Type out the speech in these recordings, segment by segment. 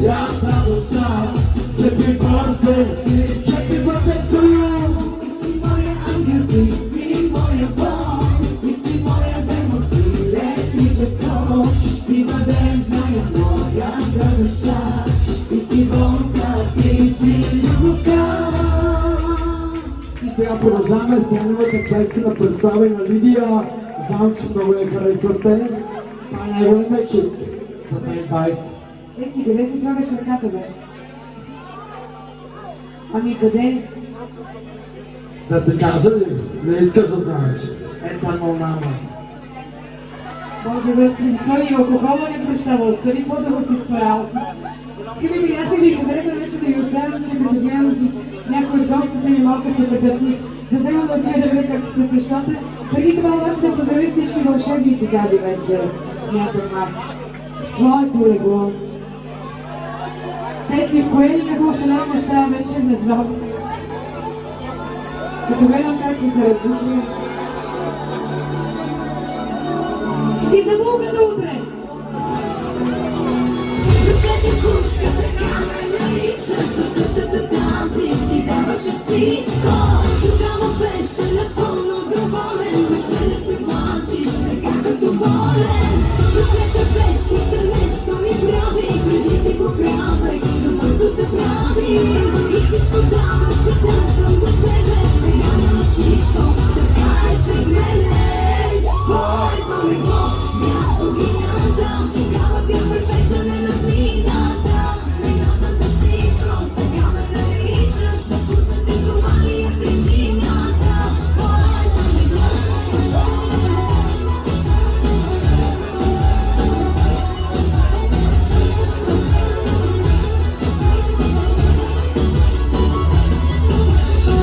Jasna dusza, happy birthday, happy birthday to you. Jesteś moje angielki, jesteś moje błąd. Jesteś moja democji, lepiej się słowo. Ty będziesz moja dusza. Jesteś wątka, jesteś любовка. И сега продължаваме с неговата песен на представя на Лидия. Знам, че много я харесвате. Това е най-големия хит за 2020. Цеци, къде си слагаш ръката, бе? Ами къде? Да ти кажа ли? Не искаш да знаеш. Ето на нас. Може да си той и алкохола не прощава, остави по-дълго си спарал. Скъпи приятели, време вече да ви оставям, че като гледам някой от гостите ми малко се притесни. Да взема да отида да видя как стоят нещата. Преди това обаче да поздравя всички вълшебници тази вечер, смятам аз. В твоето легло. Цеци, в кое ли легло ще нямаш тази вечер, не знам. Като гледам как се развихли. И забулката утре! Докато кучката ме наричаш на същата тази, ти даваше всичко. Тогава беше напълно доволен, без мен да се влачиш сега като болен. Проклета вещица нещо ми прави, преди ти го правех, но бързо забрави. И всичко даваше да съм до тебе, сега нямаш нищо, така е след мене. Твоето легло, място ги надам, тогава бях перфектна, не надмината. Вината за всичко, сега ме наричаш, да пуснете това ли е причината. Твоето легло.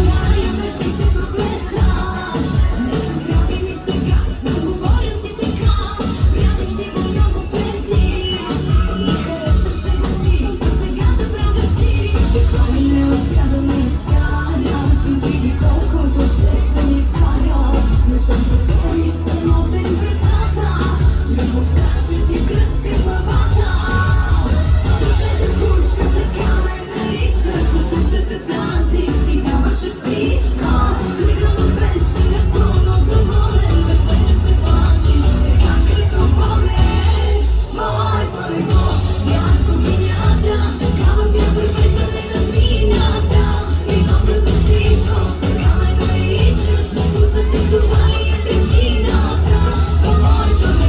Тая вещица проклета, нещо прави ми сега, наговорим си така. Правих ти го много преди и харесваше го ти, а сега забравя си. Кой не успя да ме изкараш, интриги колкото щеш да ми вкараш. Но щом затвориш само ден вратата, любовта ще ти бръска главата. Проклета кучка, така ме наричаш, на същата тази ти даваше всичко. Тогава беше напълно доволен, без мен да се влачиш сега като болен. Твоето легло, бях богинята, тогава бях перфектна, не надмината. Виновна за всичко, сега ме наричаш, да пуснете това ли е причината. Твоето легло.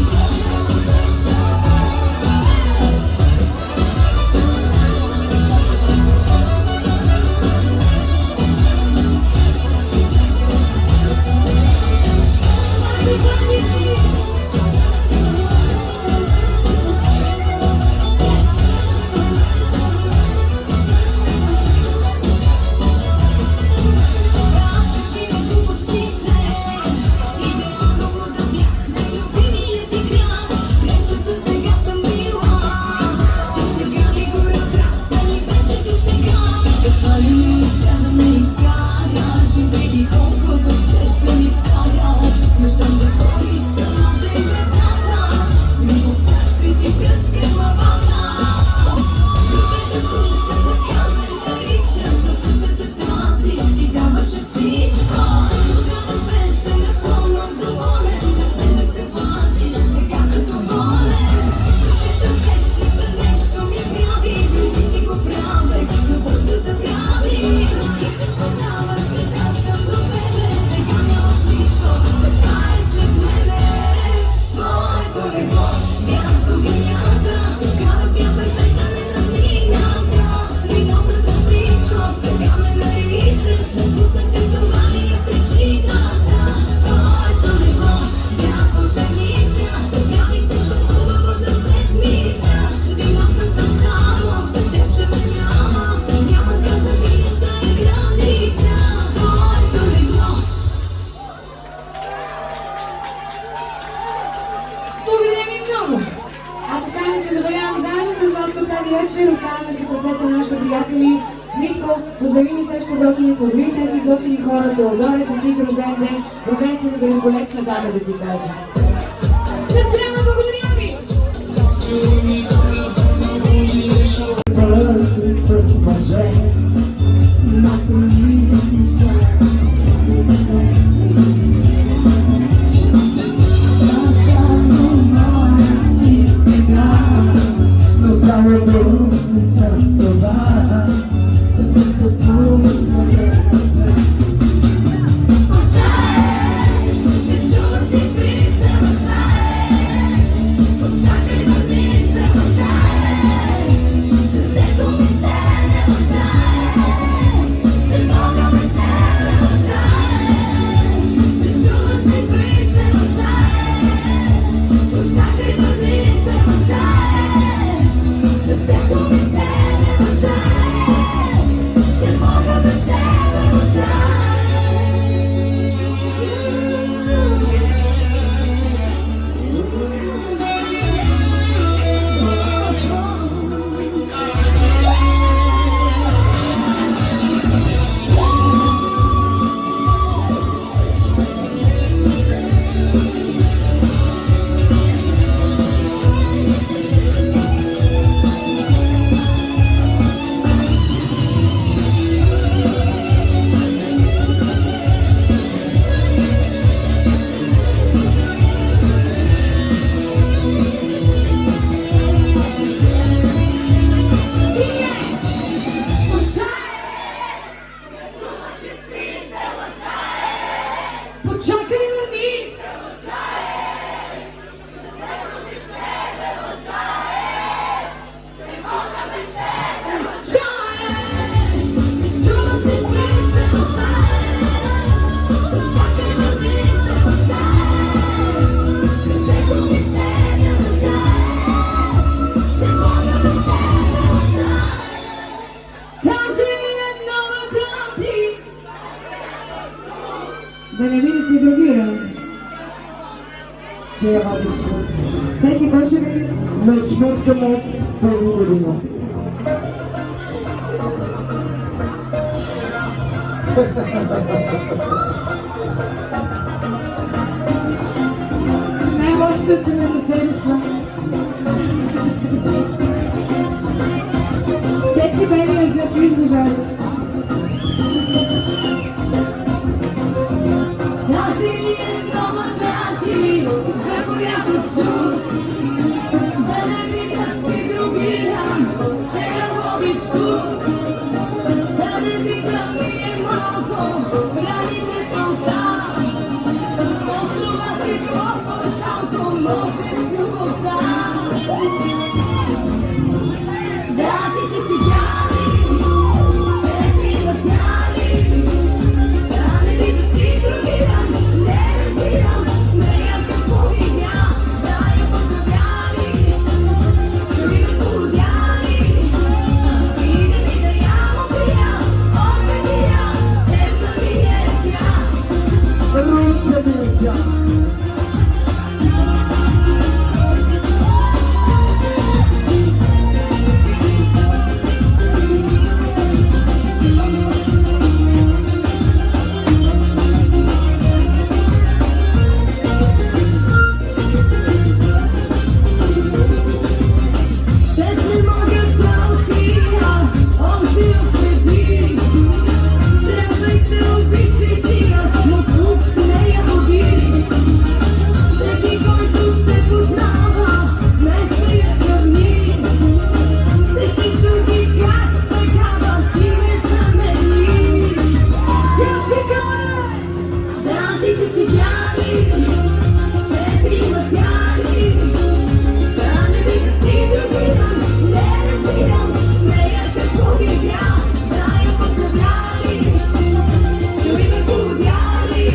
Благодаря ви много! Аз сами се забавлявам заедно с вас тук тази вечер. Оставаме се в ръцете на нашите приятели. Митко, поздрави ми също готини, поздрави тези готини хора. Теодора, честит рожден ден. Роден си на великолепна дата, да ти кажа. На страна, благодаря ви! си другиран. Че я водиш. Цеци, кой ще види? Не шмъркам от първа година. Най-лошото, че ме заседичва. Цеци, бели, за близо жали. Тази е новата ти, за която чух. Да не би да си другия, че я водиш тук. Да не би да ми е малко, раните солта. От това ти по-жалко, можеш любовта. Да ти честитяли, че ти летяли. Да не би да си другия, не разбирам, нея какво видя. Да я поздравяли, че ви ме породяли. И да ми да я убия, опетия, черна ми е тя. Руся ми е тя. Без не мога да открия онзи отпреди. Тръгвай се, обичай сега, но тук не я води. Всеки, който те познава, смеша я сравни. Ще се чуди как с такава ти ме замени. Чеше горе, да ти честитяли, че ти летяли. Да не би да си другия, не разбирам, нея какво видя. Да я поздравяли, че ви ме породяли.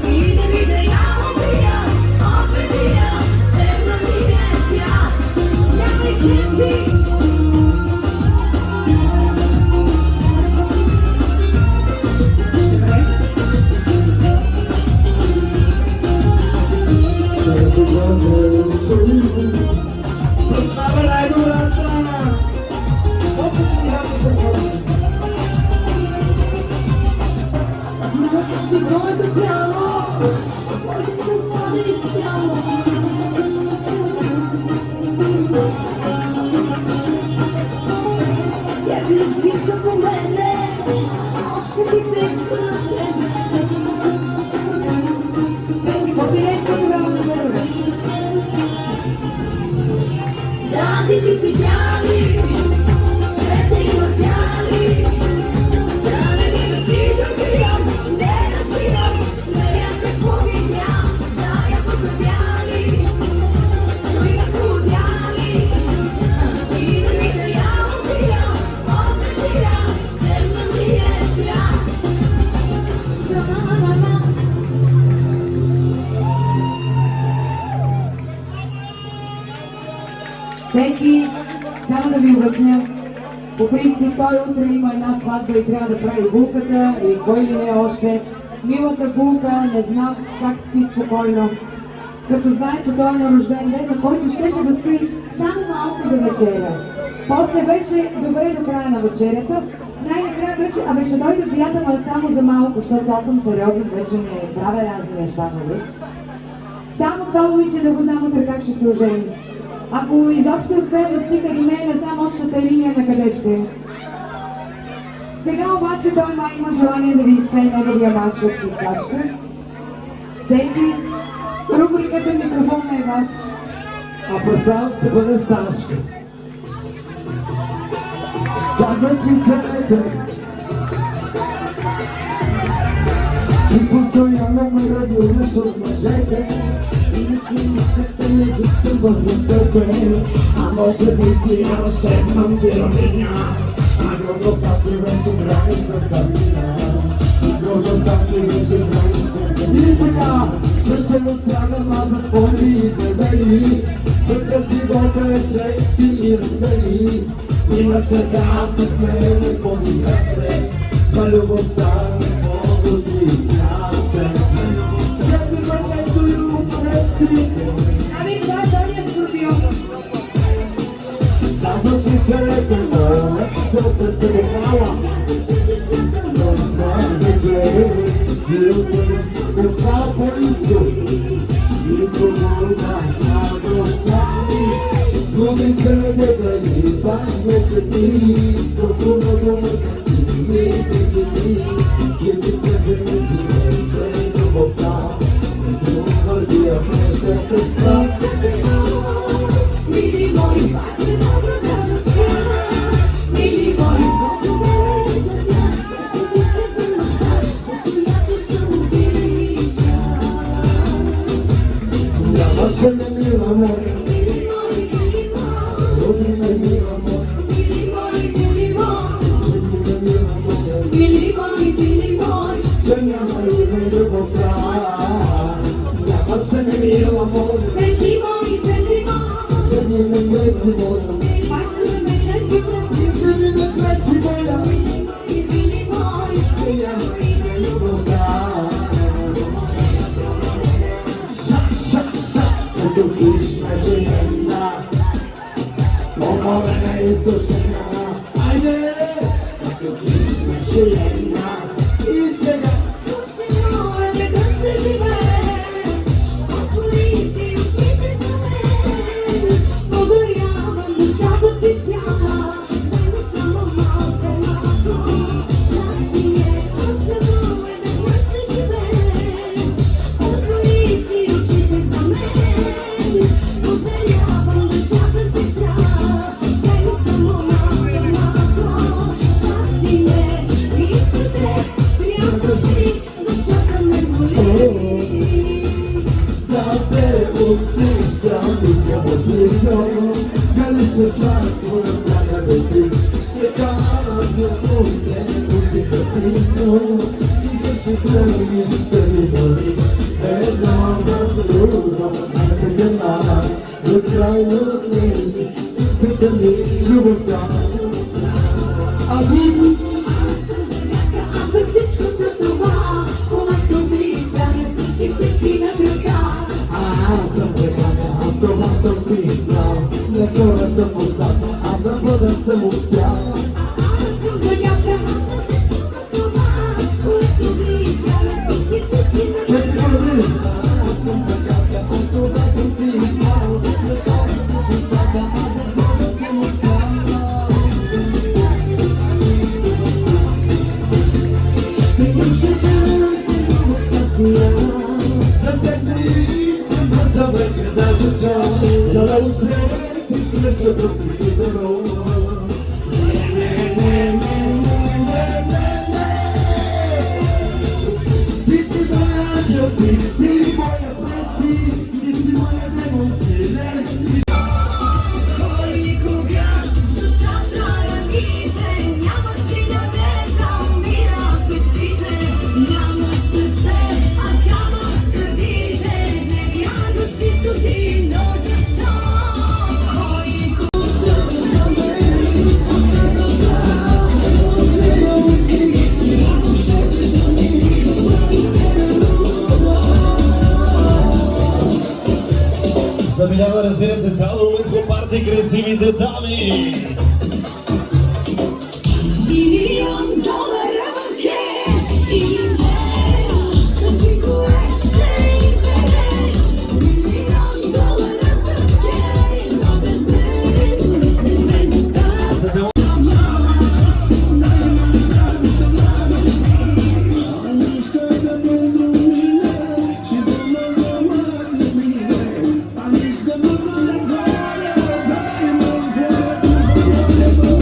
И да ми да я убия, опетия, черна ми е тя. Нямай цеци. Прослава най-добрата! После ще ти дам телефон. Знаеш, че твоето тяло, твоето съвпада изцяло. Всяка свитка по мене, още ти действа на тебе. Цеци, по-интересно тогава на тебе. Да ти честитяли, че те летяли. Да не би да си другия, не разбирам, нея какво видя. Да я поздравяли, че ви ме породяли. И да ми да я убия, опетия, черна ми е тя. Ша-ла-ла-ла. Цеци, само да ви обясня. По принцип той утре има една сватба и трябва да прави булката и кой ли не още. Милата булка не знам как спи спокойно. Като знае, че той е на рожден ден, на който щеше да стои само малко за вечеря. После беше добре до края на вечерята. Най-накрая беше, абе ще дойде приятел, ама само за малко, защото аз съм сериозен, вече не правя разни неща, нали? Само това момиче да го знам утре как ще се ожени. Ако изобщо успея да стигна до нея, не знам общата линия на къде ще е. Сега обаче той май има желание да ви изпее неговия маршрут с Сашка. Цеци, рубриката микрофона е ваш. А представа ще бъде Сашка. Казват ми, че и постоянно ме радуваш от мъжете. И мислим, че сте ме дикта в ръцете. А може би си нямаш, че съм героиня. А гордостта ти вече границата мина. И гордостта ти вече границата мина. И сега, ще му страдам, аз за твои изневери. Такъв живота е срещи и раздели. Имаше да те сме, не по-ни сме. На любовта не мога Happy birthday to you, Alexis. Ами това е Соня Скорпион. Казваш ми, че е тъмно, до сърце го мала. Но това вече и отвърш от това по-ниско. И пробуваш много сами. Губим се на дебели, пак вече ти. Колко много мъка ти, не вече ти. Скипи се замисли вече любовта. Нито вървия в нещата страх. Мили мои, пак не мога да заспя. Мили мои, колко време за тях. Се мисля за нощта, в която съм обича. Нямаше ме, мила моя, Мили мои, мили мои, роди ме, мила моя, мили мои, мили мои, роди ме, мила моя, мили мои, мили мои. че няма и ме любовта. Нямаше ме, мила моя, Цеци мои, цеци мои, роди ме, меци моя, пак са ме черките. роди ме, меци моя, Мили мои, мили мои, че няма и ме любовта. Като хищна жена, помолена и изтощена. Айде! Като хищна жена, и сега моя веднъж се живее. Отвори си очите за мен. Подарявам душата си цяла. Дай ми само малко, малко щастие. Слънцето веднъж се живее. Отвори си очите за мен. Подарявам душата си цяла. Дай ми само малко, малко щастие. Искате, приятели, душата ме боли. да те усещам, искам отблизо. Дали ще сладко да стане бе ти? Ще карам любовте, пусти каприсно. И да ще храниш, ще ми болиш. Едно за друго, а те гена. Безкрайно нежни, се ми любовта. Азис! Аз съм всичкото това, когато ви изправя всички на крака. Аз съм сегата, аз това съм си избрал. Не хората в устата, аз да бъда съм успял. Аз съм загадка, аз съм всичкото това, когато ви изправя всички на крака. Аз съм загадка, аз това съм си избрал. Не хората в устата, аз да бъда съм успял. За вече даже чал, да ме усетиш, кръската си хитро. Ти си моя любов, ти си моя преси, ти си моя демон силен. Кой никога в душата раните, нямаш ли надежда, умират мечтите. Нямаш сърце, а камък гърдите, не вярваш в нищо ти, но защо? Кой никога Заминява, разбира се, цяло румънско парти, красивите дами! $1 в кеш и кажи кое ще избереш. $1 за кеш, без мен не става. За да Ще